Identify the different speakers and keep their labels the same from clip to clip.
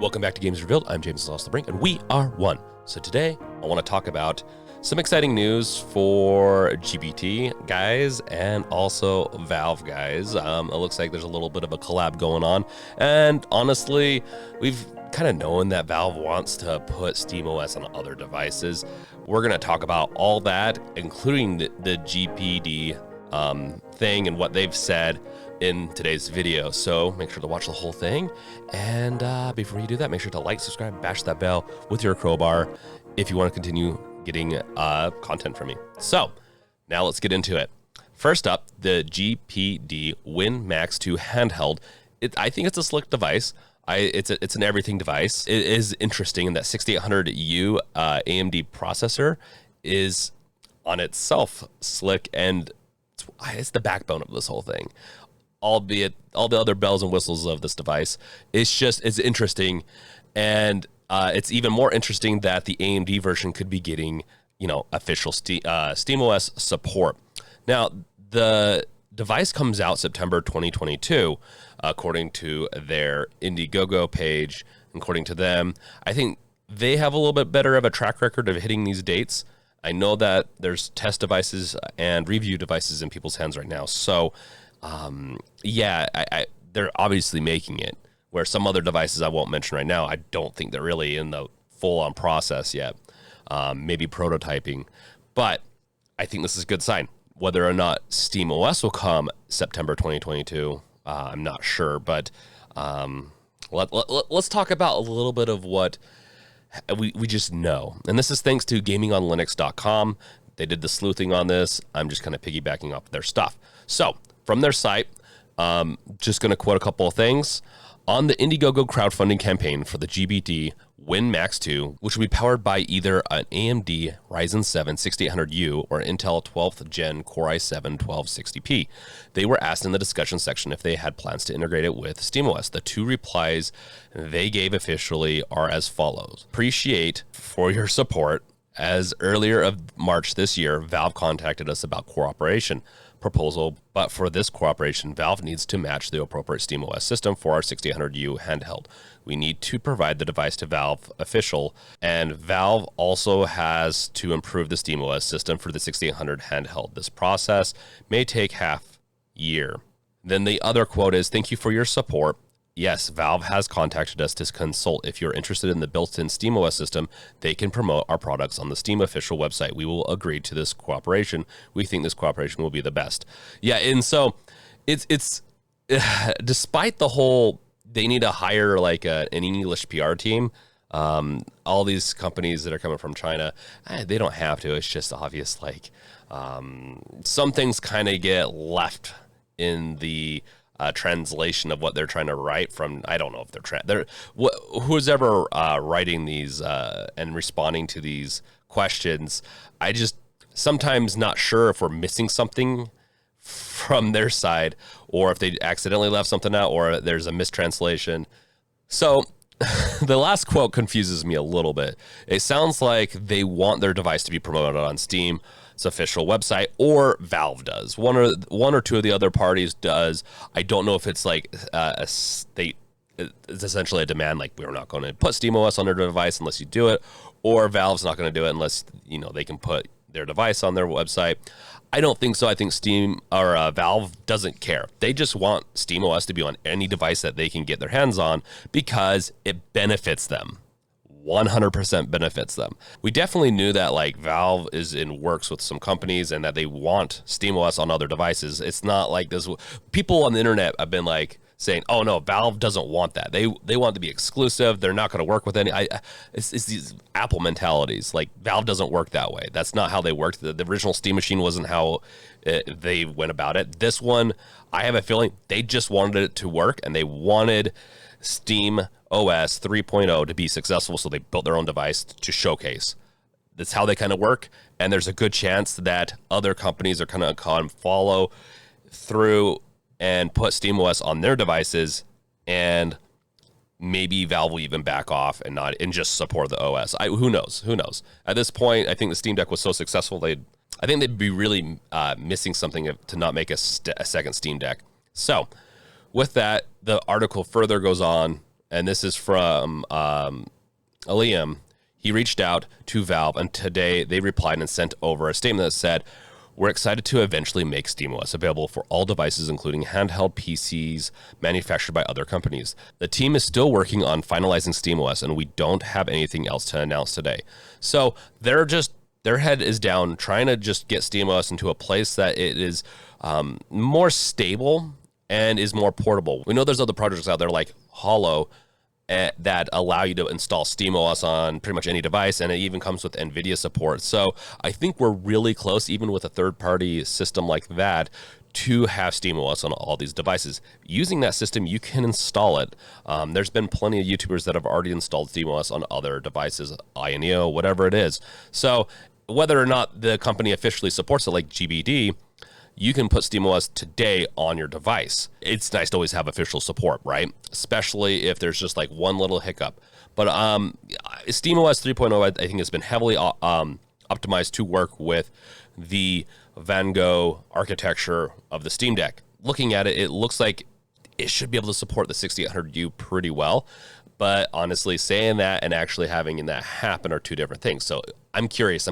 Speaker 1: Welcome back to Games Revealed. I'm James Lost the Brink, and we are one. So today, I want to talk about some exciting news for GPT guys and also Valve guys. It looks like there's a little bit of a collab going on, and honestly, we've kind of known that Valve wants to put SteamOS on other devices. We're going to talk about all that, including the GPD thing and what they've said in today's video. So make sure to watch the whole thing. And before you do that, make sure to like, subscribe, bash that bell with your crowbar if you want to continue getting content from me. So now let's get into it. First up, the GPD Win Max 2 handheld. I think it's a slick device. It's an everything device. It is interesting in that 6800U AMD processor is on itself slick, and it's the backbone of this whole thing. Albeit all the other bells and whistles of this device, it's interesting, and it's even more interesting that the AMD version could be getting, official SteamOS support. Now, the device comes out September 2022, according to their Indiegogo page. According to them, I think they have a little bit better of a track record of hitting these dates. I know that there's test devices and review devices in people's hands right now, so they're obviously making it, where some other devices I won't mention right now, I don't think they're really in the full-on process yet, maybe prototyping, but I think this is a good sign. Whether or not SteamOS will come September 2022, I'm not sure, but let's talk about a little bit of what we just know, and this is thanks to gamingonlinux.com. They did the sleuthing on this. I'm just kind of piggybacking off their stuff. So from their site, just going to quote a couple of things. On the Indiegogo crowdfunding campaign for the GPD Win Max 2, which will be powered by either an AMD Ryzen 7 6800U or Intel 12th Gen Core i7 1260p, they were asked in the discussion section if they had plans to integrate it with SteamOS. The two replies they gave officially are as follows. Appreciate for your support. As earlier of March this year, Valve contacted us about cooperation proposal, but for this cooperation, Valve needs to match the appropriate SteamOS system for our 6800U handheld. We need to provide the device to Valve official, and Valve also has to improve the SteamOS system for the 6800 handheld. This process may take half year. Then the other quote is, thank you for your support. Yes, Valve has contacted us to consult. If you're interested in the built-in SteamOS system, they can promote our products on the Steam official website. We will agree to this cooperation. We think this cooperation will be the best. Yeah, and so it's despite the whole, they need to hire like an English PR team. All these companies that are coming from China, they don't have to. It's just obvious. Like some things kind of get left in the translation of what they're trying to write from. I don't know if who's ever writing these and responding to these questions. I just sometimes not sure if we're missing something from their side, or if they accidentally left something out, or there's a mistranslation. So the last quote confuses me a little bit. It sounds like they want their device to be promoted on Steam, its official website, or Valve does. One or two of the other parties does. I don't know if it's like it's essentially a demand, like we're not going to put SteamOS on their device unless you do it, or Valve's not going to do it unless they can put their device on their website. I don't think so. I think Steam or Valve doesn't care. They just want SteamOS to be on any device that they can get their hands on because it benefits them. 100% benefits them. We definitely knew that like Valve is in works with some companies and that they want SteamOS on other devices. It's not like this. People on the internet have been like saying, "Oh no, Valve doesn't want that. They want to be exclusive. They're not going to work with any." It's these Apple mentalities. Like Valve doesn't work that way. That's not how they worked. The original Steam machine wasn't how they went about it. This one, I have a feeling they just wanted it to work, and they wanted SteamOS 3.0 to be successful, so they built their own device to showcase. That's how they kind of work, and there's a good chance that other companies are kind of follow through and put SteamOS on their devices, and maybe Valve will even back off and just support the OS. Who knows? At this point, I think the Steam Deck was so successful, I think they'd be really missing something to not make a second Steam Deck. So with that, the article further goes on and this is from Liam. He reached out to Valve, and today they replied and sent over a statement that said, "We're excited to eventually make SteamOS available for all devices, including handheld PCs manufactured by other companies. The team is still working on finalizing SteamOS, and we don't have anything else to announce today." So their head is down, trying to just get SteamOS into a place that it is more stable and is more portable. We know there's other projects out there like Hollow that allow you to install SteamOS on pretty much any device, and it even comes with NVIDIA support. So I think we're really close, even with a third-party system like that, to have SteamOS on all these devices. Using that system, you can install it. There's been plenty of YouTubers that have already installed SteamOS on other devices, INEO, whatever it is. So whether or not the company officially supports it, like GPD, you can put SteamOS today on your device. It's nice to always have official support, right? Especially if there's just like one little hiccup. But SteamOS 3.0, I think, has been heavily optimized to work with the Van Gogh architecture of the Steam Deck. Looking at it, it looks like it should be able to support the 6800U pretty well. But honestly, saying that and actually having that happen are two different things. So I'm curious.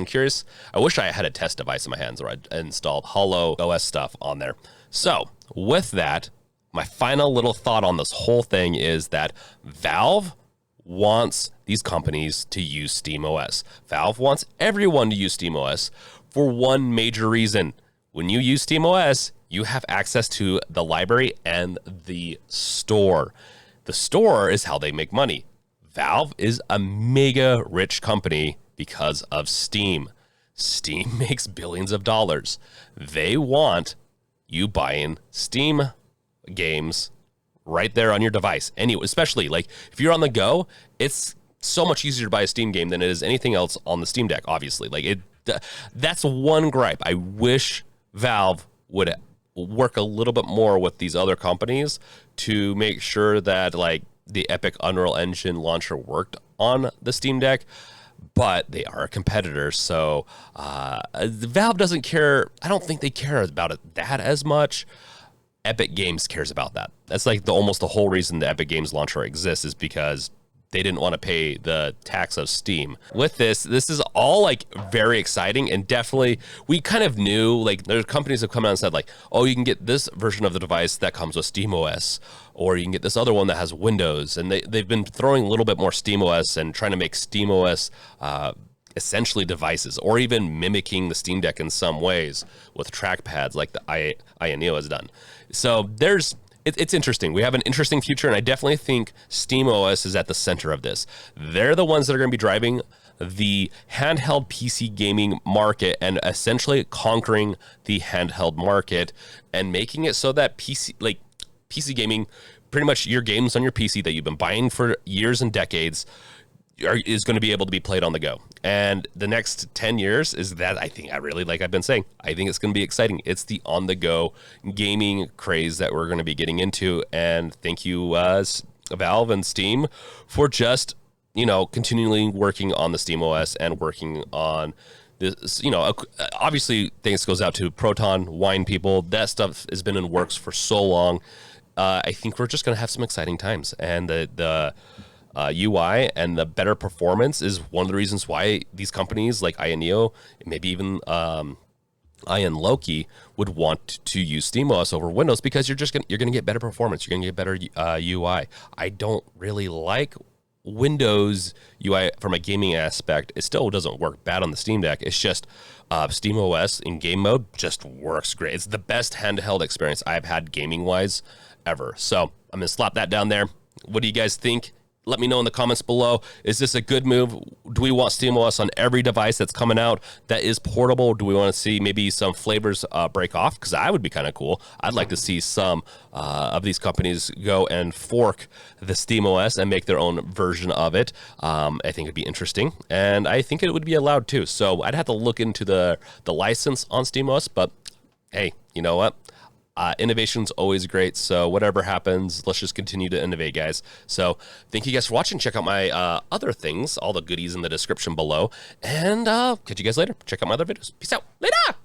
Speaker 1: I wish I had a test device in my hands where I'd installed Hollow OS stuff on there. So with that, my final little thought on this whole thing is that Valve wants these companies to use SteamOS. Valve wants everyone to use SteamOS for one major reason. When you use SteamOS, you have access to the library and the store. The store is how they make money. Valve is a mega rich company because of Steam. Steam makes billions of dollars. They want you buying Steam games right there on your device. Anyway, especially like if you're on the go, it's so much easier to buy a Steam game than it is anything else on the Steam Deck, obviously. Like that's one gripe. I wish Valve would work a little bit more with these other companies to make sure that like the Epic Unreal Engine launcher worked on the Steam Deck, but they are a competitor. So Valve doesn't care. I don't think they care about it that as much. Epic Games cares about that. That's like almost the whole reason the Epic Games launcher exists, is because they didn't want to pay the tax of Steam. With this is all like very exciting, and definitely we kind of knew, like there's companies have come out and said like, oh, you can get this version of the device that comes with SteamOS, or you can get this other one that has Windows, and they've been throwing a little bit more SteamOS and trying to make SteamOS essentially devices, or even mimicking the Steam Deck in some ways with trackpads like the INEO has done. So it's interesting. We have an interesting future, and I definitely think SteamOS is at the center of this. They're the ones that are going to be driving the handheld PC gaming market and essentially conquering the handheld market and making it so that PC gaming, pretty much your games on your PC that you've been buying for years and decades, is going to be able to be played on the go. And the next 10 years is that, I think, I've been saying, I think it's going to be exciting. It's the on the go gaming craze that we're going to be getting into. And thank you, Valve and Steam, for just, continually working on the SteamOS and working on this. Obviously thanks goes out to Proton, Wine people. That stuff has been in works for so long. I think we're just going to have some exciting times, and the UI and the better performance is one of the reasons why these companies like INEO, maybe even Ian Loki, would want to use SteamOS over Windows, because you're going to get better performance. You're going to get better UI. I don't really like Windows UI from a gaming aspect. It still doesn't work bad on the Steam Deck. It's just SteamOS in game mode just works great. It's the best handheld experience I've had gaming wise ever. So I'm going to slap that down there. What do you guys think? Let me know in the comments below. Is this a good move? Do we want SteamOS on every device that's coming out that is portable? Do we want to see maybe some flavors break off? Because I would be kind of cool. I'd like to see some of these companies go and fork the SteamOS and make their own version of it. I think it'd be interesting, and I think it would be allowed too. So I'd have to look into the license on SteamOS, but hey, you know what? Innovation's always great, so whatever happens, let's just continue to innovate, guys. So thank you guys for watching. Check out my other things, all the goodies in the description below, and catch you guys later. Check out my other videos. Peace out. Later!